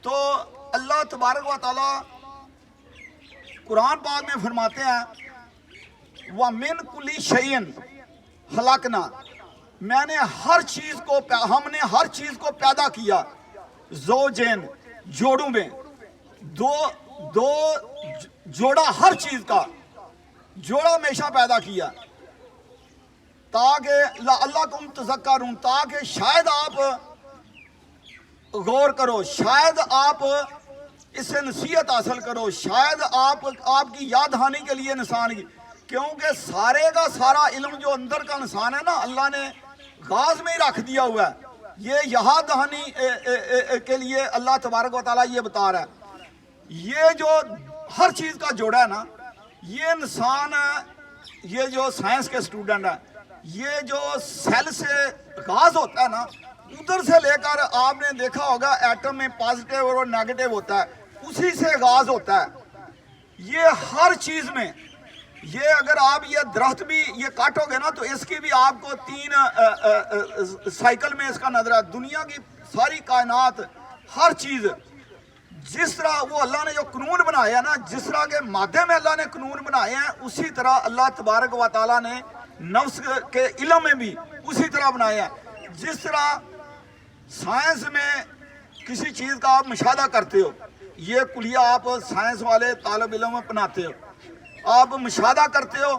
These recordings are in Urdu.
تو اللہ تبارک و تعالی قرآن پاک میں فرماتے ہیں وَمِن كُلِّ شَيْءٍ خَلَقْنَا، میں نے ہر چیز کو ہم نے ہر چیز کو پیدا کیا زوجین جوڑوں میں، دو جوڑا ہر چیز کا جوڑا ہمیشہ پیدا کیا تاکہ لعلکم تذکرون، تاکہ شاید آپ غور کرو، شاید آپ اس سے نصیحت حاصل کرو، شاید آپ کی یاد دہانی کے لیے انسان کی، کیونکہ سارے کا سارا علم جو اندر کا انسان ہے نا، اللہ نے غاز میں ہی رکھ دیا ہوا ہے۔ یہ یاد دہانی کے لیے اللہ تبارک و تعالیٰ یہ بتا رہا ہے، یہ جو ہر چیز کا جوڑا ہے نا، یہ انسان، یہ جو سائنس کے اسٹوڈنٹ ہیں، یہ جو سیل سے غاز ہوتا ہے نا، ادھر سے لے کر آپ نے دیکھا ہوگا ایٹم میں پازیٹیو اور نیگیٹو ہوتا ہے، اسی سے غاز ہوتا ہے۔ یہ ہر چیز میں، یہ اگر آپ یہ درخت بھی یہ کاٹو گے نا تو اس کی بھی آپ کو 3 سائیکل میں اس کا نظر ہے۔ دنیا کی ساری کائنات ہر چیز جس طرح وہ اللہ نے جو قانون بنایا ہے نا، جس طرح کے مادے میں اللہ نے قانون بنائے ہیں، اسی طرح اللہ تبارک و تعالیٰ نے نفس کے علم میں بھی اسی طرح بنایا ہے۔ جس طرح سائنس میں کسی چیز کا آپ مشاہدہ کرتے ہو، یہ کلیہ آپ سائنس والے طالب علم اپناتے ہو، آپ مشاہدہ کرتے ہو،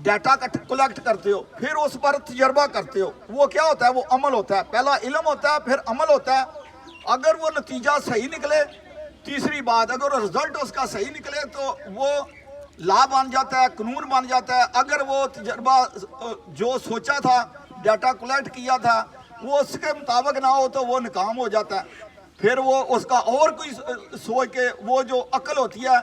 ڈیٹا کلیکٹ کرتے ہو، پھر اس پر تجربہ کرتے ہو، وہ کیا ہوتا ہے؟ وہ عمل ہوتا ہے۔ پہلا علم ہوتا ہے، پھر عمل ہوتا ہے۔ اگر وہ نتیجہ صحیح نکلے، تیسری بات اگر رزلٹ اس کا صحیح نکلے تو وہ لا بن جاتا ہے، قانون بن جاتا ہے۔ اگر وہ تجربہ جو سوچا تھا، ڈیٹا کلیکٹ کیا تھا، وہ اس کے مطابق نہ ہو تو وہ ناکام ہو جاتا ہے۔ پھر وہ اس کا اور کوئی سوچ کے، وہ جو عقل ہوتی ہے،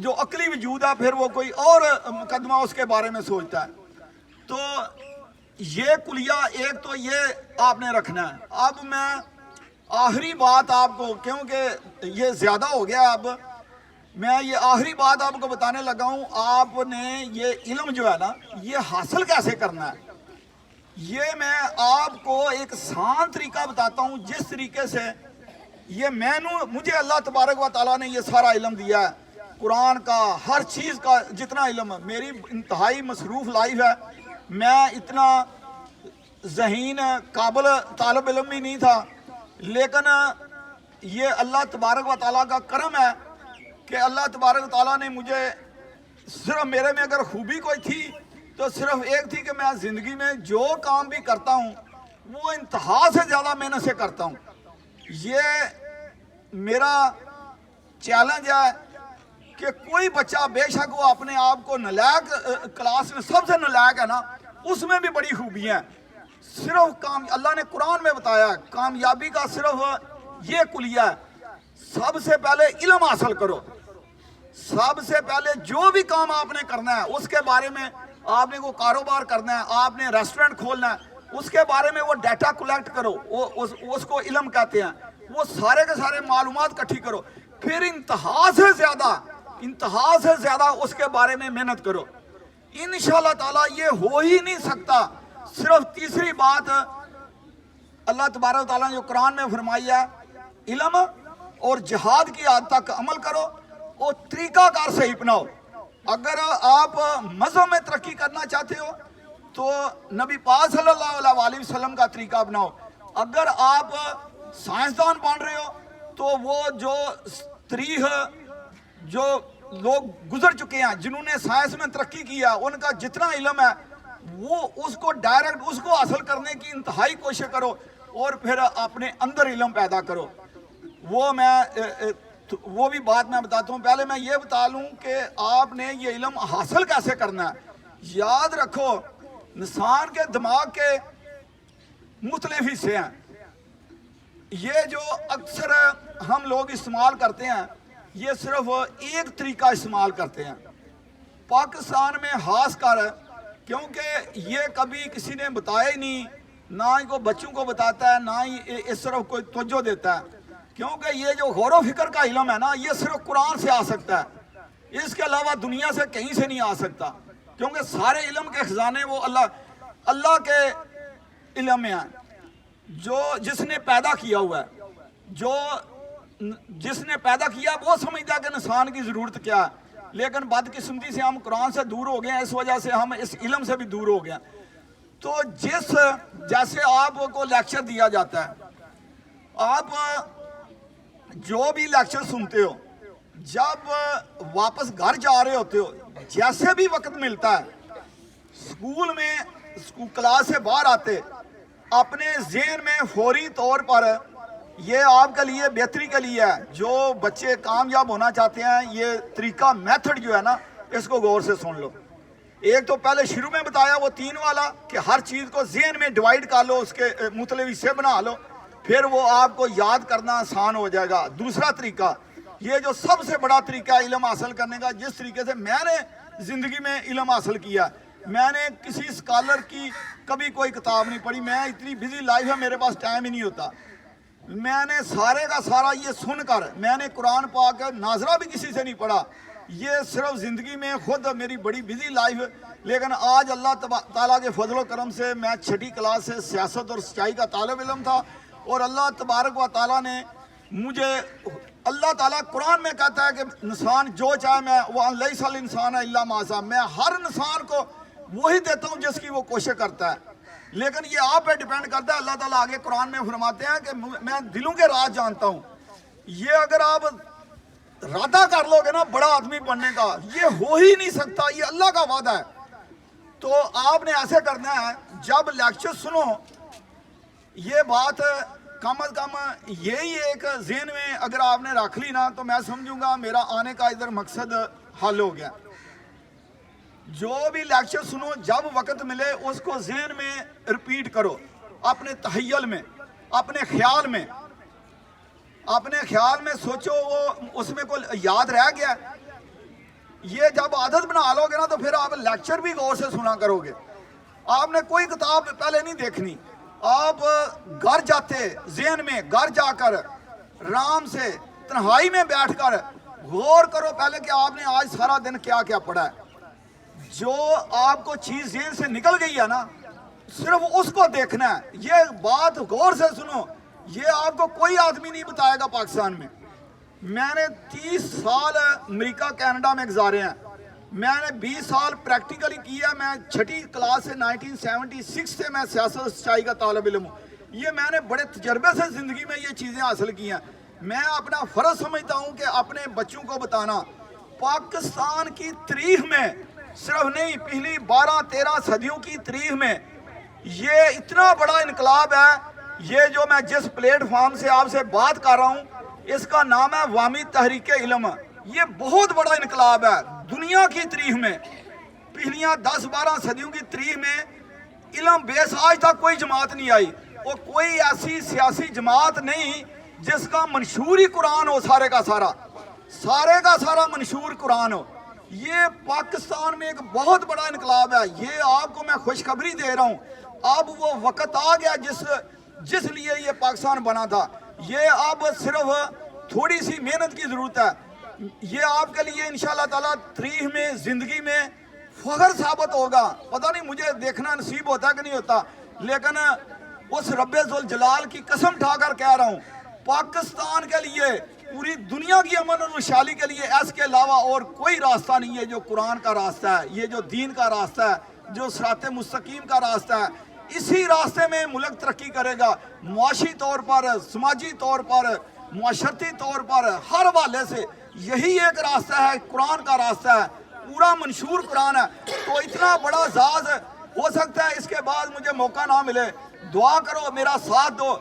جو عقلی وجود ہے، پھر وہ کوئی اور مقدمہ اس کے بارے میں سوچتا ہے۔ تو یہ کلیہ ایک تو یہ آپ نے رکھنا ہے۔ اب میں آخری بات آپ کو، کیونکہ یہ زیادہ ہو گیا، اب میں یہ آخری بات آپ کو بتانے لگا ہوں۔ آپ نے یہ علم جو ہے نا، یہ حاصل کیسے کرنا ہے، یہ میں آپ کو ایک آسان طریقہ بتاتا ہوں، جس طریقے سے یہ مجھے اللہ تبارک و تعالیٰ نے یہ سارا علم دیا ہے، قرآن کا ہر چیز کا جتنا علم ہے۔ میری انتہائی مصروف لائف ہے، میں اتنا ذہین قابل طالب علم بھی نہیں تھا، لیکن یہ اللہ تبارک و تعالیٰ کا کرم ہے کہ اللہ تبارک و تعالیٰ نے مجھے صرف، میرے میں اگر خوبی کوئی تھی تو صرف ایک تھی کہ میں زندگی میں جو کام بھی کرتا ہوں وہ انتہا سے زیادہ محنت سے کرتا ہوں۔ یہ میرا چیلنج ہے کہ کوئی بچہ، بے شک وہ اپنے آپ کو نالائق کلاس میں سب سے نالائق ہے نا، اس میں بھی بڑی خوبیاں ہیں۔ صرف اللہ نے قرآن میں بتایا ہے کامیابی کا صرف یہ کلیہ ہے، سب سے پہلے علم حاصل کرو۔ سب سے پہلے جو بھی کام آپ نے کرنا ہے اس کے بارے میں، آپ نے کوئی کاروبار کرنا ہے، آپ نے ریسٹورنٹ کھولنا ہے، اس کے بارے میں وہ ڈیٹا کلیکٹ کرو، اس کو علم کہتے ہیں۔ وہ سارے کے سارے معلومات اکٹھی کرو، پھر انتہا سے زیادہ اس کے بارے میں محنت کرو۔ انشاءاللہ تعالیٰ یہ ہو ہی نہیں سکتا۔ صرف تیسری بات اللہ تبارک و تعالیٰ نے جو قرآن میں فرمائی ہے، علم اور جہاد کی حد تک عمل کرو اور طریقہ کار صحیح اپناؤ۔ اگر آپ مذہب میں ترقی کرنا چاہتے ہو تو نبی پاک صلی اللہ علیہ وسلم کا طریقہ اپناؤ۔ اگر آپ سائنسدان بن رہے ہو تو وہ جو تاریخ، جو لوگ گزر چکے ہیں جنہوں نے سائنس میں ترقی کیا، ان کا جتنا علم ہے وہ اس کو ڈائریکٹ اس کو حاصل کرنے کی انتہائی کوشش کرو اور پھر اپنے اندر علم پیدا کرو۔ وہ بھی بات میں بتاتا ہوں۔ پہلے میں یہ بتا لوں کہ آپ نے یہ علم حاصل کیسے کرنا ہے۔ یاد رکھو، انسان کے دماغ کے مختلف حصے ہیں۔ یہ جو اکثر ہم لوگ استعمال کرتے ہیں، یہ صرف ایک طریقہ استعمال کرتے ہیں پاکستان میں خاص کر، کیونکہ یہ کبھی کسی نے بتایا ہی نہیں، نہ ہی کوئی بچوں کو بتاتا ہے، نہ ہی اس طرف کوئی توجہ دیتا ہے۔ کیونکہ یہ جو غور و فکر کا علم ہے نا، یہ صرف قرآن سے آ سکتا ہے، اس کے علاوہ دنیا سے کہیں سے نہیں آ سکتا، کیونکہ سارے علم کے خزانے وہ اللہ کے علم میں ہیں، جو جس نے پیدا کیا ہوا ہے، جو جس نے پیدا کیا وہ سمجھتا ہے کہ انسان کی ضرورت کیا ہے، لیکن بدقسمتی سے ہم قرآن سے دور ہو گئے ہیں، اس وجہ سے ہم اس علم سے بھی دور ہو گئے ہیں۔ تو جیسے آپ کو لیکچر دیا جاتا ہے، آپ جو بھی لیکچر سنتے ہو، جب واپس گھر جا رہے ہوتے ہو، جیسے بھی وقت ملتا ہے، اسکول میں کلاس سے باہر آتے اپنے ذہن میں فوری طور پر، یہ آپ کے لیے بہتری کے لیے ہے، جو بچے کامیاب ہونا چاہتے ہیں، یہ طریقہ میتھڈ جو ہے نا، اس کو غور سے سن لو۔ ایک تو پہلے شروع میں بتایا وہ 3 والا کہ ہر چیز کو ذہن میں ڈیوائیڈ کر لو، اس کے مختلف حصے بنا لو، پھر وہ آپ کو یاد کرنا آسان ہو جائے گا۔ دوسرا طریقہ، یہ جو سب سے بڑا طریقہ ہے علم حاصل کرنے کا، جس طریقے سے میں نے زندگی میں علم حاصل کیا، میں نے کسی اسکالر کی کبھی کوئی کتاب نہیں پڑھی، میں اتنی بزی لائف ہے، میرے پاس ٹائم ہی نہیں ہوتا۔ میں نے سارے کا سارا یہ سن کر، میں نے قرآن پاک ناظرہ بھی کسی سے نہیں پڑھا، یہ صرف زندگی میں خود میری بڑی بزی لائف، لیکن آج اللہ تعالیٰ کے فضل و کرم سے میں 6ٹھی کلاس سے سیاست اور سچائی کا طالب علم تھا، اور اللہ تبارک و تعالیٰ نے مجھے، اللہ تعالیٰ قرآن میں کہتا ہے کہ انسان جو چاہے میں وَأَن لَيْسَ الْإِنسَانَ إِلَّا مَا سَعَىٰ، میں ہر انسان کو وہی دیتا ہوں جس کی وہ کوشش کرتا ہے، لیکن یہ آپ پہ ڈیپینڈ کرتا ہے۔ اللہ تعالیٰ آگے قرآن میں فرماتے ہیں کہ میں دلوں کے راز جانتا ہوں، یہ اگر آپ ارادہ کر لو گے نا بڑا آدمی بننے کا، یہ ہو ہی نہیں سکتا، یہ اللہ کا وعدہ ہے۔ تو آپ نے ایسے کرنا ہے، جب لیکچر سنو، یہ بات کم از کم یہی ایک ذہن میں اگر آپ نے رکھ لی نا، تو میں سمجھوں گا میرا آنے کا ادھر مقصد حل ہو گیا۔ جو بھی لیکچر سنو، جب وقت ملے اس کو ذہن میں ریپیٹ کرو، اپنے تخیل میں، اپنے خیال میں سوچو، وہ اس میں کوئی یاد رہ گیا۔ یہ جب عادت بنا لو گے نا، تو پھر آپ لیکچر بھی غور سے سنا کرو گے۔ آپ نے کوئی کتاب پہلے نہیں دیکھنی، آپ گھر جاتے ذہن میں، گھر جا کر آرام سے تنہائی میں بیٹھ کر غور کرو پہلے کہ آپ نے آج سارا دن کیا کیا پڑھا ہے۔ جو آپ کو چیز ذہن سے نکل گئی ہے نا، صرف اس کو دیکھنا ہے۔ یہ بات غور سے سنو، یہ آپ کو کوئی آدمی نہیں بتائے گا پاکستان میں۔ میں نے 30 سال امریکہ کینیڈا میں گزارے ہیں، میں نے 20 سال پریکٹیکلی کیا، میں 6ٹھی کلاس سے 1976 سے میں سیاست سچائی کا طالب علم ہوں۔ یہ میں نے بڑے تجربے سے زندگی میں یہ چیزیں حاصل کی ہیں۔ میں اپنا فرض سمجھتا ہوں کہ اپنے بچوں کو بتانا، پاکستان کی تاریخ میں صرف نہیں، پچھلی 12-13 صدیوں کی تاریخ میں یہ اتنا بڑا انقلاب ہے۔ یہ جو میں جس پلیٹ فارم سے آپ سے بات کر رہا ہوں، اس کا نام ہے عوامی تحریک علم۔ یہ بہت بڑا انقلاب ہے دنیا کی تاریخ میں، پچھلیاں 10-12 صدیوں کی تاریخ میں علم بیس آج تک کوئی جماعت نہیں آئی، اور کوئی ایسی سیاسی جماعت نہیں جس کا منشور ہی قرآن ہو، سارے کا سارا منشور قرآن ہو۔ یہ پاکستان میں ایک بہت بڑا انقلاب ہے۔ یہ آپ کو میں خوشخبری دے رہا ہوں، اب وہ وقت آ گیا جس لیے یہ پاکستان بنا تھا۔ یہ اب صرف تھوڑی سی محنت کی ضرورت ہے۔ یہ آپ کے لیے انشاءاللہ تعالیٰ تاریخ میں، زندگی میں فخر ثابت ہوگا۔ پتہ نہیں مجھے دیکھنا نصیب ہوتا کہ نہیں ہوتا، لیکن اس رب ذوالجلال کی قسم اٹھا کر کہہ رہا ہوں، پاکستان کے لیے، پوری دنیا کی امن و خوشحالی کے لیے اس کے علاوہ اور کوئی راستہ نہیں ہے جو قرآن کا راستہ ہے، یہ جو دین کا راستہ ہے، جو صراط مستقیم کا راستہ ہے۔ اسی راستے میں ملک ترقی کرے گا، معاشی طور پر، سماجی طور پر، معاشرتی طور پر، ہر حوالے سے یہی ایک راستہ ہے، قرآن کا راستہ ہے، پورا منشور قرآن ہے۔ تو اتنا بڑا اعزاز ہو سکتا ہے اس کے بعد مجھے موقع نہ ملے، دعا کرو، میرا ساتھ دو،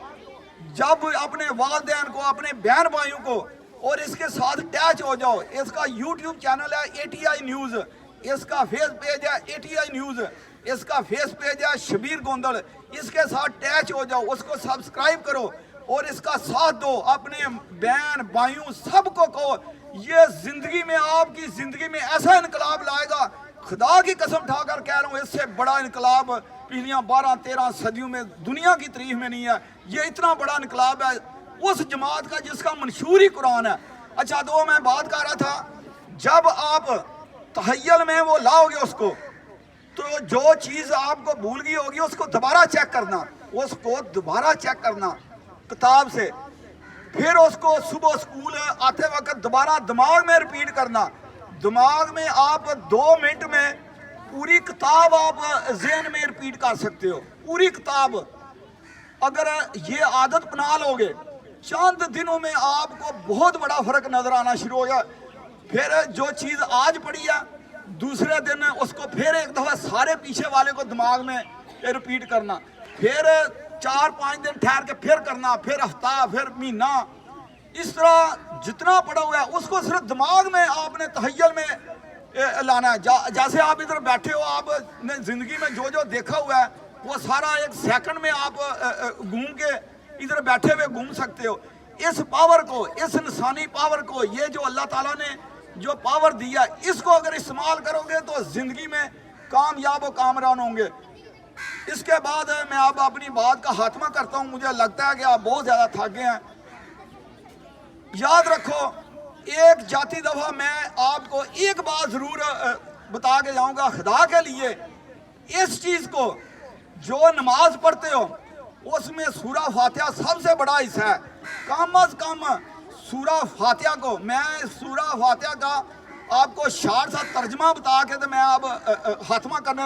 جب اپنے والدین کو، اپنے بہن بھائیوں کو، اور اس کے ساتھ اٹیچ ہو جاؤ۔ اس کا یوٹیوب چینل ہے ATI نیوز، اس کا فیس پیج ہے ATI نیوز، اس کا فیس پیج ہے شبیر گوندل، اس کے ساتھ اٹیچ ہو جاؤ، اس کو سبسکرائب کرو اور اس کا ساتھ دو، اپنے بہن بھائیوں سب کو کہو، یہ زندگی میں، آپ کی زندگی میں ایسا انقلاب لائے گا، خدا کی قسم اٹھا کر کہہ رہا ہوں، اس سے بڑا انقلاب پچھلیاں 12-13 صدیوں میں دنیا کی تاریخ میں نہیں ہے۔ یہ اتنا بڑا انقلاب ہے اس جماعت کا جس کا منشور ہی قرآن ہے۔ اچھا، تو میں بات کر رہا تھا، جب آپ تخیل میں وہ لاؤ گے اس کو، تو جو چیز آپ کو بھول گئی ہوگی اس کو دوبارہ چیک کرنا، کتاب سے پھر اس کو صبح اسکول آتے وقت دوبارہ دماغ میں ریپیٹ کرنا. دماغ میں آپ 2 منٹ میں پوری کتاب آپ ذہن میں ریپیٹ کر سکتے ہو, پوری کتاب. اگر یہ عادت بنا لو گے چند دنوں میں آپ کو بہت بڑا فرق نظر آنا شروع ہو گیا. پھر جو چیز آج پڑھی ہے دوسرے دن اس کو پھر ایک دفعہ سارے پیچھے والے کو دماغ میں ریپیٹ کرنا, پھر 4-5 دن ٹھہر کے پھر کرنا, پھر ہفتہ, پھر مہینہ. اس طرح جتنا پڑھا ہوا ہے اس کو صرف دماغ میں آپ نے تخیل میں لانا ہے. جیسے آپ ادھر بیٹھے ہو, آپ نے زندگی میں جو جو دیکھا ہوا ہے وہ سارا ایک سیکنڈ میں آپ گھوم کے ادھر بیٹھے ہوئے گھوم سکتے ہو. اس پاور کو, اس انسانی پاور کو, یہ جو اللہ تعالیٰ نے جو پاور دیا اس کو اگر استعمال کرو گے تو زندگی میں کامیاب و کامران ہوں گے. اس کے بعد میں اب اپنی بات کا خاتمہ کرتا ہوں. مجھے لگتا ہے کہ آپ بہت زیادہ تھک گئے ہیں. یاد رکھو, ایک جاتی دفعہ میں آپ کو ایک بات ضرور بتا کے جاؤں گا خدا کے لیے. اس چیز کو جو نماز پڑھتے ہو اس میں سورہ فاتحہ سب سے بڑا حصہ ہے. کم از کم سورہ فاتحہ کو, میں سورہ فاتحہ کا آپ کو شارٹ سا ترجمہ بتا کے تو میں اب خاتمہ کرنے